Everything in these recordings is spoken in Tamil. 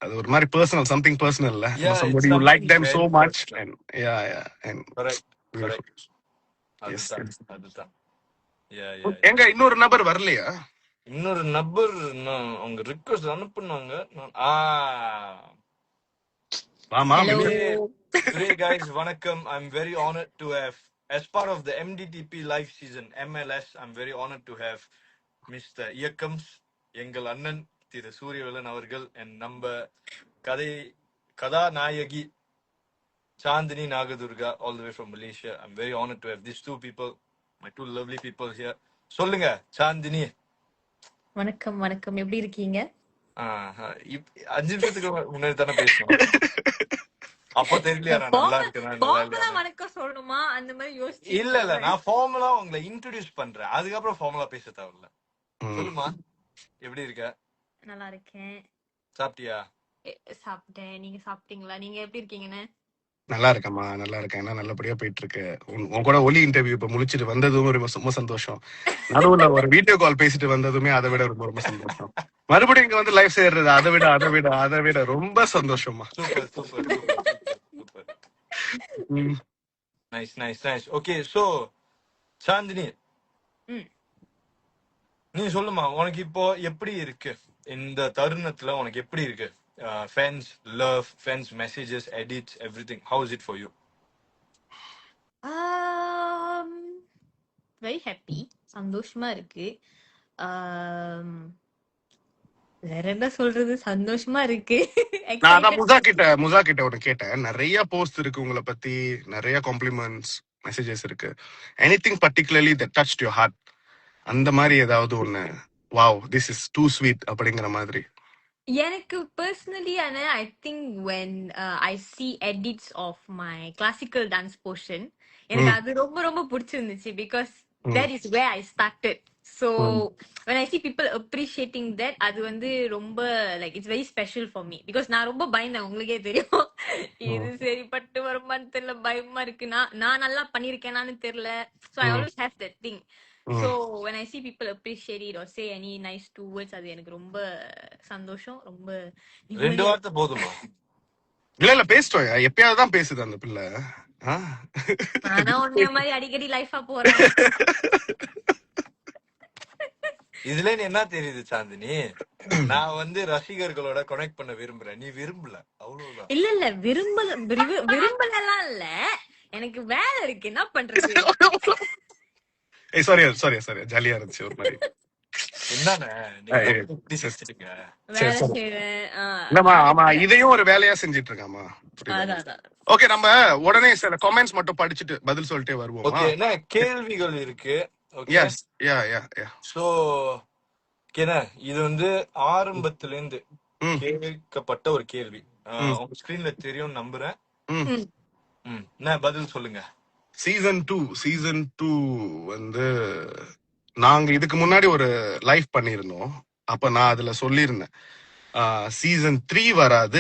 அது ஒரு மாதிரி பர்சனல், சம்திங் பர்சனல்ல. Yeah, it's somebody you like something them so very much personal. and yeah and Correct, beautiful. correct. Yes, அதுதான் yes. அதுதான். Yeah, yeah, yeah. எங்க இன்னொரு நபர் வரலையா? இன்னொரு நபர் அவங்க ரிக்வெஸ்ட் அனுப்புனாங்க. ஆமா Hello. Today guys, வணக்கம். I'm very honored to have, as part of the MDTP live season MLS, I'm very honored to have Mr. இயக்கம்ஸ், எங்கள் அண்ணன் திரு சூரியவேலன் அவர்கள், and நம்ம கதாநாயகி Chandini Nagadurga, all the way from Malaysia. I'm very honored to have these two people, my two lovely people here. சொல்லுங்க சாந்தினி. வணக்கம் வணக்கம், எப்படி இருக்கீங்க? 5 நிமிஷத்துக்கு முன்னாடி தானே பேசணும். அப்போ தெரியலையா நான் நல்லா இருக்கேன்? வணக்கம் சொல்லணுமா அந்த மாதிரி யோசிச்சு? இல்ல நான் ஃபார்முலா உங்களை இன்ட்ரோடியூஸ் பண்றேன், அதுக்கப்புறம் ஃபார்முலா பேச தேவையில்ல. சொல்லுமா, எப்படி இருக்க? நல்லா இருக்கேன். சாப்பிட்டியா? சாப்பிட்டேன். நீங்க சாப்பிட்டீங்களா? நீங்க எப்படி இருக்கீங்கன்னு? நல்லா இருக்கேம்மா, நல்லா இருக்கேன். ஏன்னா நல்லபடியா போயிட்டு இருக்கு. உன் கூட ஒலி இன்டர்வியூ இப்ப முடிச்சிட்டு வந்ததும் ரொம்ப சந்தோஷம். நடுவுல ஒரு வீடியோ கால் பேசிட்டு வந்ததுமே அதை விட ரொம்ப சந்தோஷம். மறுபடியும் இங்க வந்து லைவ் செய்யறது அதை விட ரொம்ப சந்தோஷமா. Super super super. Nice nice nice. Okay, so Chandini, நீ சொல்லுமா, உனக்கு இப்போ எப்படி இருக்கு? இந்த தருணத்துல உனக்கு எப்படி இருக்கு? Fans love, fans messages, edits, everything. How is it for you? Very happy. சந்தோஷமா இருக்கு. வேற என்ன சொல்றது, சந்தோஷமா இருக்கு. நான் முசா கிட்ட ஒன்னு கேட்டேன். நிறைய போஸ்ட் இருக்கு உங்களை பத்தி, நிறைய காம்ப்ளிமெண்ட்ஸ் மெசேஜஸ் இருக்கு. Anything particularly that touched your heart? அந்த மாதிரி ஏதாவது ஒண்ணு, wow this is too sweet அப்படிங்கிற மாதிரி? எனக்கு personally I think when I see edits of my classical dance portion, எனக்கு அது ரொம்ப ரொம்ப பிடிச்சிருந்துச்சு, because that is where I started. So when I see people appreciating that, அது வந்து ரொம்ப like it's very special for me, because நான் ரொம்ப பயந்தேன், உங்களுக்கே தெரியும். இது சரிப்பட்டு வருமான்னு தெரியல, பயமா இருக்கு, நான் நல்லா பண்ணிருக்கேனான்னு தெரியல. So I always have that thing. So when I see people appreciate it or say any nice two words, அது எனக்கு ரொம்ப சந்தோஷம். ரொம்ப 2 வார்த்தை போதுமா? இல்ல பேசிட்டோம், எப்பயாவது தான் பேசுது அந்த பிள்ளை. ஆனா உன்ன மாதிரி அடிக்கடி லைஃபா போறேன். இதுல என்ன தெரியுது சாந்தினி, நான் வந்து ரசிகர்களோட கனெக்ட் பண்ண விரும்புறேன், நீ விரும்பல, அவ்வளவுதான். இல்ல விரும்பலாம் இல்ல, எனக்கு வேலை இருக்கு, என்ன பண்றது? சாரி ஜாலியா இருந்துச்சு ஒரு மாதிரி. ஆமா, இதையும் ஒரு வேலையா செஞ்சிட்டு இருக்காமா. ஓகே, நம்ம உடனே சில கமெண்ட்ஸ் மட்டும் படிச்சுட்டு பதில் சொல்லிட்டே வருவோம். ஓகே, என்ன கேள்விகள் இருக்கு? எஸ் சோ இது வந்து ஆரம்பத்துல இருந்து கேட்கப்பட்ட ஒரு கேள்வி, உங்க ஸ்கிரீன்ல தெரியும் நம்புறேன். என்ன பதில் சொல்லுங்க. சீசன் 2 வந்து நாங்க இதுக்கு முன்னாடி ஒரு லைவ் பண்ணிருந்தோம். அப்ப நான் அதுல சொல்லியிருந்தேன், சீசன் 3 வராது,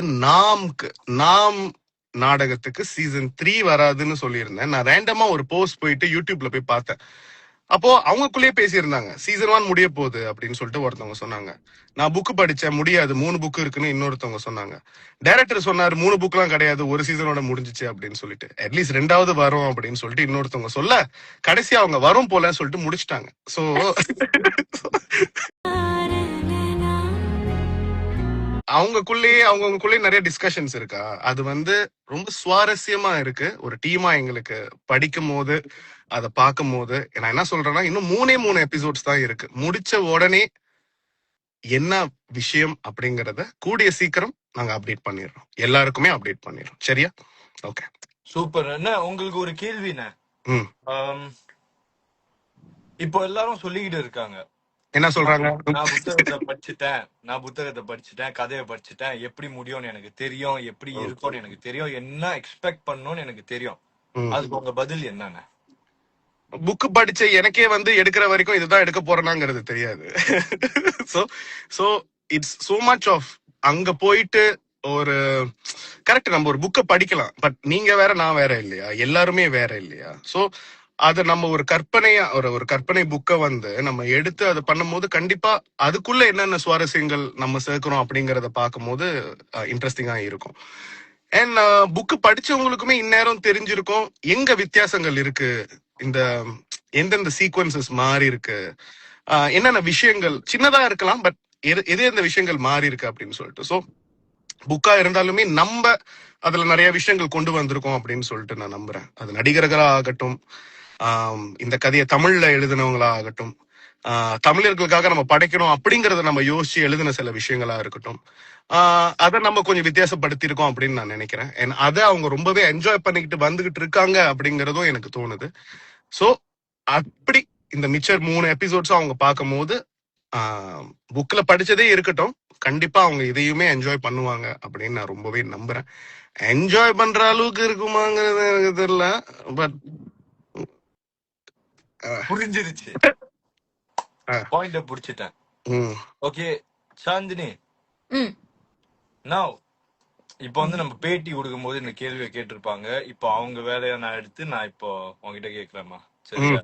நாம் நாடகத்துக்கு சீசன் 3 வராதுன்னு சொல்லியிருந்தேன். நான் ரேண்டமா ஒரு போஸ்ட் போயிட்டு யூடியூப்ல போய் பார்த்தேன். அப்போ அவங்களுக்குள்ளேயே பேசியிருந்தாங்க, சீசன் 1 முடிய போகுது அப்படின்னு சொல்லிட்டு ஒருத்தவங்க சொன்னாங்க. நான் புக்கு படிச்சேன், முடியாது, 3 புக்கு இருக்குன்னு இன்னொருத்தவங்க சொன்னாங்க. டைரக்டர் சொன்னாரு 3 புக்லாம் கிடையாது, ஒரு சீசனோட முடிஞ்சிச்சு அப்படின்னு சொல்லிட்டு, அட்லீஸ்ட் 2வது வரும் அப்படின்னு சொல்லிட்டு இன்னொருத்தவங்க சொல்ல, கடைசியா அவங்க வரும் போலன்னு சொல்லிட்டு முடிச்சிட்டாங்க. சோ அவங்களுக்குள்ளேயே நிறைய டிஸ்கஷன்ஸ் இருக்கா. அது வந்து ரொம்ப சுவாரஸ்யமா இருக்கு. ஒரு டீமா எங்களுக்கு படிக்கும் போது, அதை பார்க்கும் போது நான் என்ன சொல்றேன்னா, இன்னும் 3 எபிசோட்ஸ் தான் இருக்கு. முடிச்ச உடனே என்ன விஷயம் அப்படிங்கறத கூடிய சீக்கிரம் நாங்க அப்டேட் பண்ணிடுறோம், எல்லாருக்குமே அப்டேட் பண்ணிடுறோம். சரியா? Okay, super. என்ன உங்களுக்கு ஒரு கேள்விண்ணே, இப்போ எல்லாரும் சொல்லிக்கிட்டு இருக்காங்க, என்ன சொல்றாங்க? நான் புத்தகத்தை படிச்சுட்டேன், கதையை படிச்சுட்டேன், எப்படி முடியும்னு எனக்கு தெரியும், எப்படி இருக்கும்னு எனக்கு தெரியும், என்ன எக்ஸ்பெக்ட் பண்ணணும்னு எனக்கு தெரியும். அதுக்கு உங்க பதில் என்னங்க? புக்கு படிச்ச எனக்கே வந்து எடுக்கிற வரைக்கும் இதுதான் எடுக்க போறேனாங்கிறது தெரியாது. So it's so much of, அங்க போயிட்டு ஒரு கரெக்ட், நம்ம ஒரு புக்கை படிக்கலாம், பட் நீங்க வேற நான் வேற இல்லையா, எல்லாருமே வேற இல்லையா. சோ அத நம்ம ஒரு கற்பனையா ஒரு கற்பனை புக்கை வந்து நம்ம எடுத்து அதை பண்ணும்போது கண்டிப்பா அதுக்குள்ள என்னென்ன சுவாரஸ்யங்கள் நம்ம சேர்க்கிறோம் அப்படிங்கறத பார்க்கும்போது இன்ட்ரெஸ்டிங்கா இருக்கும். அண்ட் புக்கு படிச்சவங்களுக்குமே இந்நேரம் தெரிஞ்சிருக்கும் எங்க வித்தியாசங்கள் இருக்கு, இந்த எந்தெந்த சீக்வன்சஸ் மாறி இருக்கு, என்னென்ன விஷயங்கள் சின்னதா இருக்கலாம், பட் எது எந்த விஷயங்கள் மாறி இருக்கு அப்படின்னு சொல்லிட்டு. ஸோ புக்கா இருந்தாலுமே நம்ம அதுல நிறைய விஷயங்கள் கொண்டு வந்திருக்கோம் அப்படின்னு சொல்லிட்டு நான் நம்புறேன். அது நடிகர்களா ஆகட்டும், இந்த கதையை தமிழ்ல எழுதினவங்களா ஆகட்டும், தமிழர்களுக்காக நம்ம படைக்கணும் அப்படிங்கறத நம்ம யோசிச்சு எழுதின சில விஷயங்களா இருக்கட்டும், அதை நம்ம கொஞ்சம் வித்தியாசப்படுத்தி இருக்கோம் அப்படின்னு நான் நினைக்கிறேன். அதை அவங்க ரொம்பவே என்ஜாய் பண்ணிக்கிட்டு வந்துகிட்டு இருக்காங்க அப்படிங்கறதும் எனக்கு தோணுது. சோ அப்படி இந்த மிச்சர் 3 எபிசோட்ஸ் அவங்க பார்க்கும் போது புக்ல படிச்சதே இருக்கட்டும், கண்டிப்பா அவங்க இதையுமே என்ஜாய் பண்ணுவாங்க அப்படின்னு நான் ரொம்பவே நம்புறேன். என்ஜாய் பண்ற அளவுக்கு இருக்குமாங்கிறது எனக்கு தெரியல, பட் புரிஞ்சிருச்சு, பாயிண்ட புடிச்சிட்டேன். ஓகே சாந்தினி, நான் இப்போ வந்து நம்ம பேட்டி கொடுக்கும் போது இந்த கேள்வியை கேட்டிருப்பாங்க. இப்போ அவங்க வேலையை நான் எடுத்து நான் இப்போ உங்ககிட்ட கேட்கிறேம்மா, சரியா?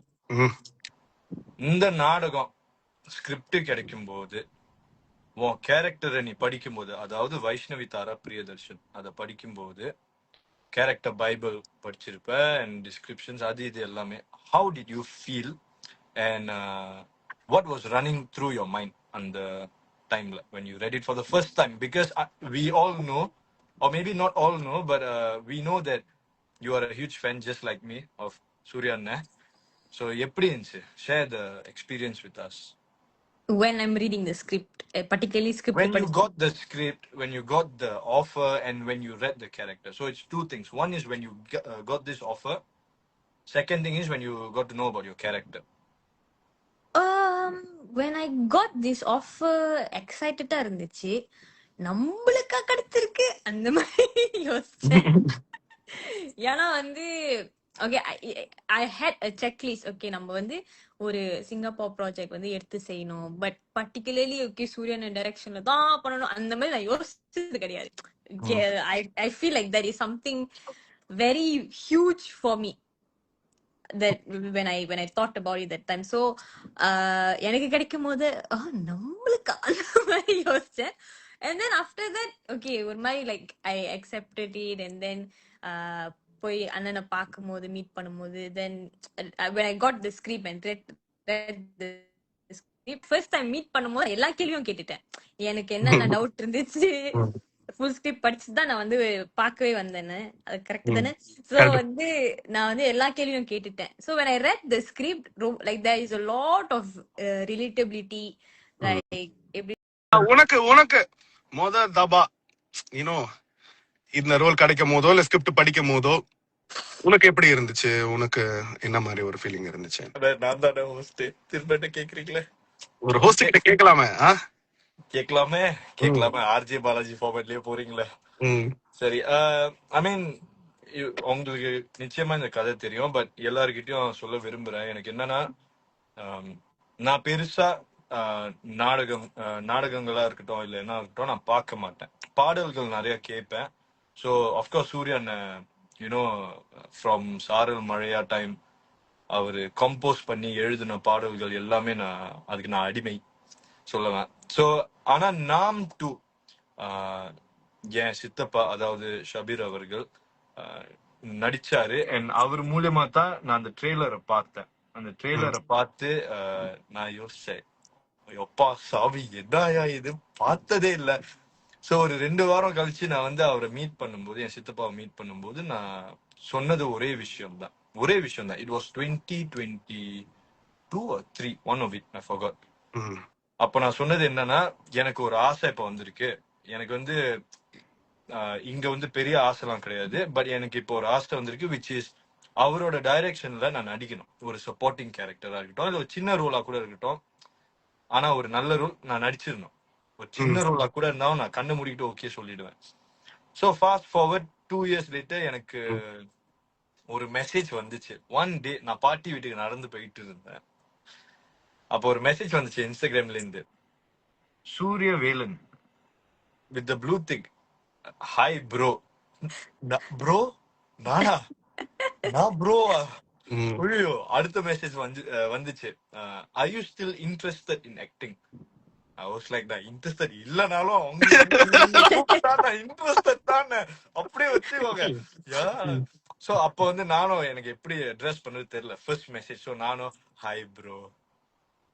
இந்த நாடகம் ஸ்கிரிப்ட் கிடைக்கும் போது உன் கேரக்டரை நீ படிக்கும் போது, அதாவது வைஷ்ணவி தாரா பிரியதர்ஷன் அதை படிக்கும் போது, கேரக்டர் பைபிள் படிச்சிருப்ப அண்ட் டிஸ்கிரிப்ஷன்ஸ் அது இது எல்லாமே, how did you feel and what was running through your mind அந்த டைம்ல when you read it for the first time? Because we all know, or maybe not all know, but we know that you are a huge fan just like me of Surya Anna. So எப்படி இருந்துச்சு? Share the experience with us. When I'm reading the script, particularly script. When you got the script, when you got the offer, and when you read the character. So it's two things. One is when you got this offer. Second thing is when you got to know about your character. When I got this offer, excited இருந்துச்சு. நம்மளுக்கா கிடைச்சிருக்கு அந்த மாதிரி யோசிச்சேன். ஏன்னா வந்து okay, I hate a checklist. Okay, நம்ம வந்து ஒரு சிங்கப்பூர் ப்ராஜெக்ட் வந்து எடுத்து செய்யணும், பட் பர்டிகுலர்லி ஓகே சூரியன் டைரக்ஷன்ல தான் பண்ணணும் அந்த மாதிரி நான் யோசிச்சது கிடையாது. I feel like that is something very huge for me that when I thought about it that time. So எனக்கு கிடைக்கும் போது நம்மளுக்கு அந்த மாதிரி யோசிச்சேன். And then after that, okay, ஒரு மாதிரி like I accepted it. And then போய் அண்ணனை பார்க்கும் போது மீட் பண்ணும்போது, then when I got the script and read the script first time meet பண்ணும்போது எல்லா கேள்வியும் கேட்டுட்டேன். எனக்கு என்னென்ன டவுட் இருந்துச்சு, ஃபுல் ஸ்கிரிப்ட் படிச்சு தான் நான் வந்து பார்க்கவே வந்தேன்னு, அது கரெக்ட் தானே? சோ வந்து நான் வந்து எல்லா கேள்வியும் கேட்டுட்டேன். So when I read the script, like there is a lot of relatability, like எப்படி உனக்கு மொத தபா இந்த ரோல் கிடைக்கும் போதோ இல்ல ஸ்கிரிப்ட் படிக்கும் போதோ உனக்கு எப்படி இருந்துச்சு? உனக்கு என்ன மாதிரி ஒரு ஃபீலிங் இருந்துச்சு? நான் தானே ஹோஸ்ட், திரும்ப கேக்குறீங்களே. ஒரு ஹோஸ்ட் கிட்ட கேட்கலாமே? கேட்கலாமே ஆர்ஜே பாலாஜி ஃபார்மேட்லயே போறீங்களே. சரி, ஐ மீன் உங்களுக்கு நிச்சயமா இந்த கதை தெரியும், பட் எல்லாருக்கிட்டையும் சொல்ல விரும்புறேன். எனக்கு என்னன்னா, நான் பெருசா நாடகங்களா இருக்கட்டும் இல்ல என்ன இருக்கட்டும் நான் பார்க்க மாட்டேன். பாடல்கள் நிறைய கேட்பேன். ஸோ அஃப்கோர்ஸ் சூரியன் யூனோ ஃப்ரம் சாரல் மழையா டைம் அவரு கம்போஸ் பண்ணி எழுதின பாடல்கள் எல்லாமே அதுக்கு நான் அடிமை சொல்லலாம். ஸோ ஆனா நாம் டூ என் சித்தப்பா அதாவது ஷபீர் அவர்கள் நடிச்சாரு. அண்ட் அவர் மூலியமா தான் நான் அந்த ட்ரெய்லரை பார்த்தேன். அந்த ட்ரெய்லரை பார்த்து நான் யோசிச்சேன், எப்பா சாவி என்னயா இது, பார்த்ததே இல்லை. ஸோ ஒரு 2 வாரம் கழிச்சு நான் வந்து அவரை மீட் பண்ணும்போது, என் சித்தப்பாவை மீட் பண்ணும்போது நான் சொன்னது ஒரே விஷயம் தான். It was 2022 or 3, one of it, I forgot. அப்ப நான் சொன்னது என்னன்னா, எனக்கு ஒரு ஆசை இப்ப வந்திருக்கு. எனக்கு வந்து இங்க வந்து பெரிய ஆசைலாம் கிடையாது, பட் எனக்கு இப்போ ஒரு ஆசை வந்திருக்கு, விச் இஸ் அவரோட டைரக்ஷன்ல நான் நடிக்கணும். ஒரு சப்போர்ட்டிங் கேரக்டரா இருக்கட்டும், இல்ல ஒரு சின்ன ரோலா கூட இருக்கட்டும், ஆனா ஒரு நல்ல ரோல் நான் நடிச்சிடணும். ஒரு சின்ன ரோலா கூட இருந்தாலும் நான் கண்ணை மூடிட்டு ஓகே சொல்லிடுவேன். So fast forward 2 years later எனக்கு ஒரு மெசேஜ் வந்துச்சு. ஒன் டே நான் பாட்டி வீட்டுக்கு நடந்து போயிட்டு இருந்தேன். அப்போ ஒரு மெசேஜ் வந்துச்சு இன்ஸ்டாகிராம்ல இருந்து, சூரிய Velan with the blue thick, hi bro. Bro நானா? நான் ப்ரோவா? ம். ஐயோ அடுத்த மெசேஜ் வந்துச்சு. Are you still interested in acting? I was like நான் இன்ட்ரெஸ்டட் இல்லனாலும் அவங்க என்ன கூப்பிட்டா நான் இன்ட்ரெஸ்டட் தான் அப்படியே வச்சுக்கோங்க. யா ம். சோ அப்போ வந்து நானும் எனக்கு எப்படி அட்ரஸ் பண்றது தெரியல ஃபர்ஸ்ட் மெசேஜ். ஸோ நானும் hi bro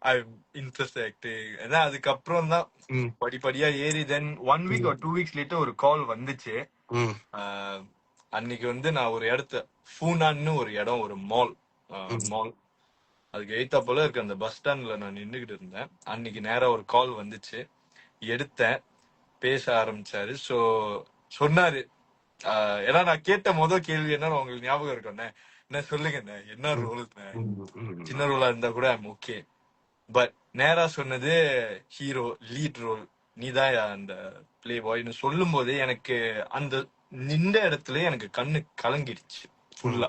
I interest acting. ஏன்னா அதுக்கப்புறம் தான் ம். படிப்படியா ஏறி தென் 1 வீக் ம். ஒரு 2 வீக்ஸ் லேட்டர் ஒரு கால் வந்துச்சு. ம். ஆஹ் அன்னைக்கு வந்து நான் ஒரு இடத்த ஃபூனான்னு ஒரு இடம் ஒரு மால் ம். மால் அதுக்கு எய்த்தா போல இருக்க அந்த பஸ் ஸ்டாண்ட்ல நான் நின்றுகிட்டு இருந்தேன். அன்னைக்கு நேரா ஒரு கால் வந்துச்சு, எடுத்தேன், பேச ஆரம்பிச்சாரு. ஸோ சொன்னாரு ஏன்னா நான் கேட்ட கேள்வி என்னன்னு உங்களுக்கு ஞாபகம் இருக்கும்ண்ணே, என்ன சொல்லுங்கண்ணே என்ன ம். ரோல், ம். ம். சின்ன ரோலா இருந்தா கூட ஐம் ஓகே. பட் நேரா சொன்னது ஹீரோ லீட் ரோல், நீதான் அந்த பிளே பாய்னு சொல்லும் போது எனக்கு அந்த நின்ற இடத்துல எனக்கு கண்ணு கலங்கிடுச்சு ம். ஃபுல்லா.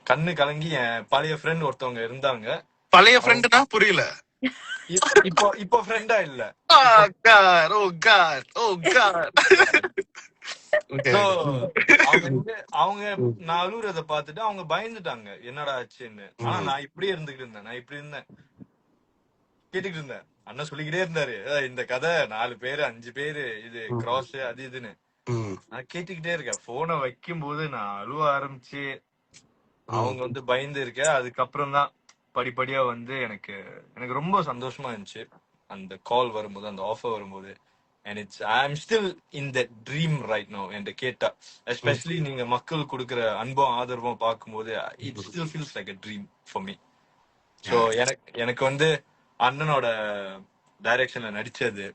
கண்ணு கலங்கி என் பழைய ஃப்ரெண்ட் ஒருத்தவங்க இருந்தாங்க. பழைய அவங்க ஃப்ரெண்டுனா புரியல. இப்போ இப்போ ஃப்ரெண்டா இல்ல. Oh இப்போ God, oh God, oh God. Okay. So ம். அவங்க வந்து அவங்க ம். நான் அழுகுறத பார்த்துட்டு அவங்க பயந்துட்டாங்க என்னடா ஆச்சுன்னு. ஆனா ம். நான் இப்படியே இருந்துகிட்டு இருந்தேன். நான் இப்படி இருந்தேன், கேட்டுக்கிட்டு இருந்தேன். அண்ணன் சொல்லிக்கிட்டே இருந்தாரு இந்த கதை 4 பேரு 5 பேரு இது ம். கிராஸ் அது இதுன்னு. ம். நான் கேட்டுக்கிட்டே இருக்கேன். போனை வைக்கும் போது நான் அழுவ ஆரம்பிச்சு ம். அவங்க வந்து பயந்து இருக்க. அதுக்கப்புறம் தான் படிப்படியா வந்து எனக்கு எனக்கு ரொம்ப சந்தோஷமா இருந்துச்சு அந்த கால் வரும்போது, அந்த ஆஃபர் வரும்போது. And it's I am still in the dream right now என்கிட்ட கேட்டா. ம். எஸ்பெஷலி நீங்க மக்கள் கொடுக்குற அன்பும் ஆதரவும் பார்க்கும்போது இட் ம். Still feels like a dream for me. So Yeah. எனக்கு எனக்கு வந்து அண்ணனோட டைரக்ஷன்ல நடிச்சது.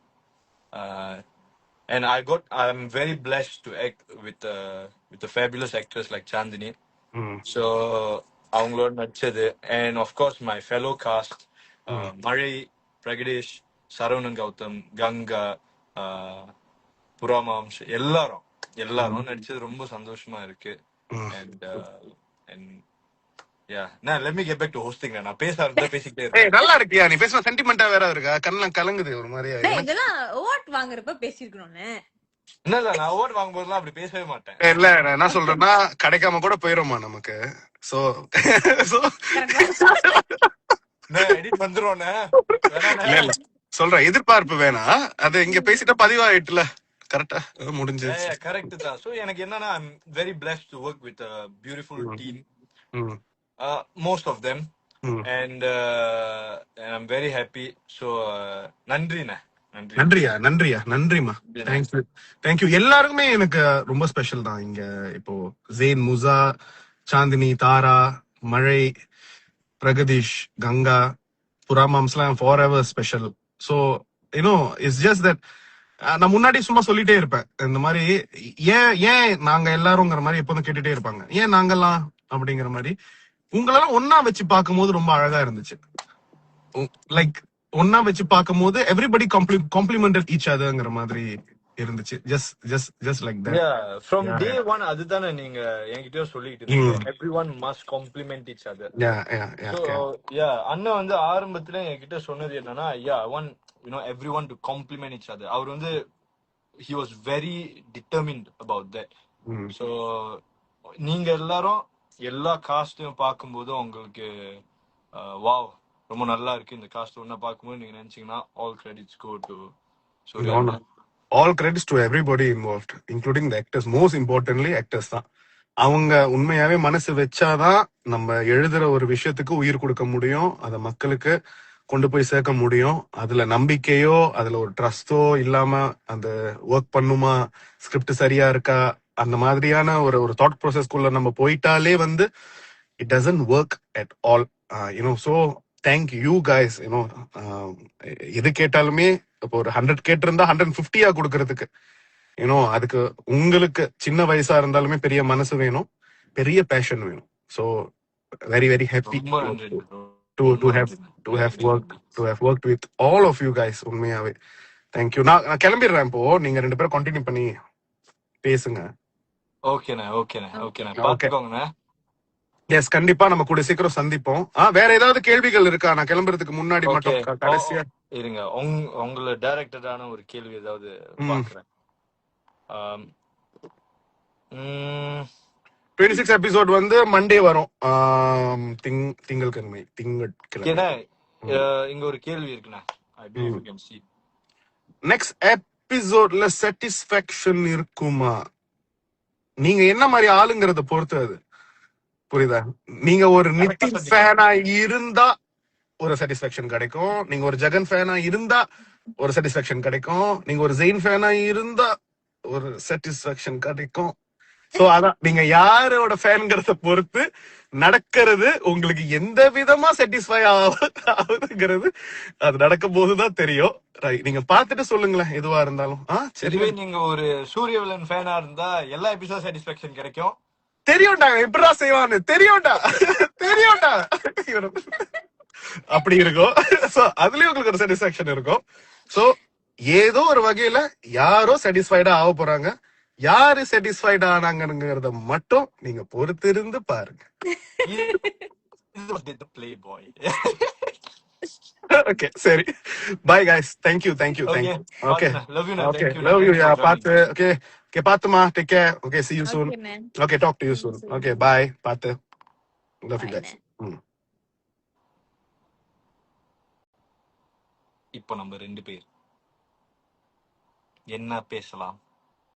And I'm very blessed to act with a fabulous actress like Chandini. ம். So அவங்களோட நடிச்சது. And of course my fellow cast, ம். மழை, பிரகதீஷ், சரவணன் கௌதம், கங்கா, புறாமாம்ஸ் எல்லாரும் ம். எல்லாரும் நடிச்சது ரொம்ப சந்தோஷமா இருக்கு. ம். And and yeah, now let me get back to hosting. நான் பேச ஆரம்பிச்சா பேசிக்கிட்டே ஏய் இருப்பேன். நல்லா இருக்கியா? நீ பேசுன சென்டிமெண்டா வேற இருக்கா? கண்ணெல்லாம் கலங்குது ஒரு மாதிரியா. டேய், எனக்கு இதெல்லாம் அவார்ட் வாங்குறப்ப பேசிருக்கணும்னு. இல்ல நான் அவார்ட் வாங்கும் போதெல்லாம் அப்படி பேசவே மாட்டேன். இல்ல நான் என்ன சொல்றேன்னா கிடைக்காம கூட போயிருமா நமக்கு. சோ சோ கரெக்டா? எடிட் வந்துருவோண்ணே வேணாண்ணே. இல்ல இல்ல சொல்றேன், எதிர்பார்ப்பு வேணாம். அது இங்க பேசிட்டா பதிவாயிட்டுல. கரெக்டா முடிஞ்சிருச்சு. கரெக்ட் தான். ஸோ எனக்கு என்னன்னா I'm very blessed to work with beautiful hmm. Team, hmm. Most of them. Hmm. And I'm very happy. So நன்றிண்ணே, நன்றி நன்றியா நன்றியா நன்றிமா. நன்றிண்ணே. Thank you thank you. எல்லாருக்குமே எனக்கு ரொம்ப ஸ்பெஷல் தான் இங்க. இப்போ ஜெயின், முசா, சாந்தினி, தாரா, மழை, பிரகதீஷ், கங்கா, புறாமாம்ஸ்லாம் forever special. So you know it's just that நான் முன்னாடி சும்மா சொல்லிட்டே இருப்பேன் இந்த மாதிரி ஏன் ஏன் நாங்க எல்லாருங்கிற மாதிரி எப்போதும் கேட்டுட்டே இருப்பாங்க, ஏன் நாங்கெல்லாம் அப்படிங்கிற மாதிரி. உங்களெல்லாம் ஒன்னா வச்சு பார்க்கும்போது ரொம்ப அழகா இருந்துச்சு. லைக் ஒன்னா வச்சு பார்க்கும்போது எவ்ரிபடி காம்ப்ளிமெண்டட் ஈச் அதர்ங்கிற மாதிரி இருந்துச்சு. Just just just like that. From day one அதுதானே நீங்க என்கிட்டயும் சொல்லிட்டு இருந்தீங்க, everyone must compliment each other. So அண்ணன் வந்து ஆரம்பத்துல என்கிட்ட சொன்னது என்னன்னா, I want everyone to compliment each other. அவர் வந்து he was very determined about that. So நீங்க எல்லாரும் எல்லா காஸ்டையும் பார்க்கும்போது உங்களுக்கு வாவ் ரொம்ப நல்லா இருக்கு இந்த காஸ்ட் ஒன்னா பார்க்கும்போது நீங்க நினைச்சீங்கன்னா all credits go to Suriya. All credits to everybody involved including the actors. Most importantly actors தான். அவங்க உண்மையாவே மனசு வச்சாதான் நம்ம எழுதுற ஒரு விஷயத்துக்கு உயிர் கொடுக்க முடியும், அதை மக்களுக்கு கொண்டு போய் சேர்க்க முடியும். அதுல நம்பிக்கையோ அதுல ஒரு ட்ரஸ்டோ இல்லாம அந்த ஒர்க் பண்ணுமா, ஸ்கிரிப்ட் சரியா இருக்கா, அந்த மாதிரியான ஒரு ஒரு தாட் ப்ராசஸ்க்குள்ள நம்ம போயிட்டாலே வந்து it doesn't work at all. You know so thank you guys. You know எது கேட்டாலுமே இப்போ ஒரு 100 கேட்டிருந்தா 150 கொடுக்கறதுக்கு யூனோ அதுக்கு உங்களுக்கு சின்ன வயசா இருந்தாலுமே பெரிய மனசு வேணும், பெரிய பேஷன் வேணும். ஸோ வெரி வெரி ஹாப்பி ரொம்ப நன்றி, to ரொம்ப have நன்றி. to have worked with all of you guys. உண்மையாவே தேங்க்யூ. நான் கிளம்பிடுறேன் இப்போ. நீங்க 2 பேரும் கண்டினியூ பண்ணி பேசுங்க. ஓகேண்ணே ஓகேண்ணே ஓகேண்ணே ஓகே பாத்துக்கோங்கண்ணே. எஸ் கண்டிப்பா நம்ம கூட சீக்கிரம் சந்திப்போம். வேற ஏதாவது கேள்விகள் இருக்கா? நான் கிளம்புறதுக்கு முன்னாடி ஓகே மட்டும் கடைசியா. இருங்க, உங்களை டைரக்டடான ஒரு கேள்வி ஏதாவது ம். பாக்குறேன். ஆம், உம், 26 எபிசோட் வந்து மண்டே வரும். திங்கட்கிழமை. ஏன்னா ம். இங்க ஒரு கேள்வி இருக்குண்ணா. I believe you can see. Next எபிசோட்ல சாட்டிஸ்ஃபேக்ஷன் இருக்குமா? நீங்க என்ன மாதிரி ஆளுங்கிறத பொறுத்து அது. புரியுதா? நீங்க ஒரு கரெக்டா நிதின் சொன்னீங்க. ஃபேனா இருந்தா ஒரு சாட்டிஸ்ஃபேக்ஷன் கிடைக்கும். நீங்க ஒரு ஜெகன் ஃபேனா இருந்தா ஒரு சாட்டிஸ்ஃபேக்ஷன் கிடைக்கும். நீங்க ஒரு ஜெயின் ஃபேனா இருந்தா ஒரு சாட்டிஸ்ஃபேக்ஷன் கிடைக்கும். சோ அதான் நீங்க யாரோட ஃபேன்ங்கிறத பொறுத்து நடக்கிறது. உங்களுக்கு எந்த விதமா சாட்டிஸ்ஃபை ஆகுதுங்கிறது அது நடக்கும் போதுதான் தெரியும். Right. நீங்க பார்த்துட்டு சொல்லுங்களேன் எதுவா இருந்தாலும். சரி இதுவே நீங்க ஒரு சூரிய வில்லன் ஃபேனா இருந்தா எல்லா எபிசோட் சாட்டிஸ்ஃபேக்ஷன் கிடைக்கும். தெரியும்டா எப்படா செய்வான்னு தெரியும்டா தெரியும்டா அப்படி இருக்கும். சோ அதுலயும் உங்களுக்கு ஒரு சாட்டிஸ்பாக்சன் இருக்கும். சோ ஏதோ ஒரு வகையில யாரோ சாட்டிஸ்ஃபைடா ஆக போறாங்க. யாரு சாட்டிஸ்ஃபைட் ஆனாங்கிறத மட்டும் நீங்க பொறுத்திருந்து பாருங்க. இது பிளே பாய். ஓகே சரி. Bye guys. Thank you. Okay okay love you. Okay Thank you. Love you. Thanks for joining. பாத்து ஓகே பாத்துமா. Take care. Okay see you soon. Okay, man. Okay talk to you See you soon. soon. Okay bye. பாத்து. Love you Bye, guys. man. இப்போ நம்ம 2 பேர் என்ன பேசலாம்?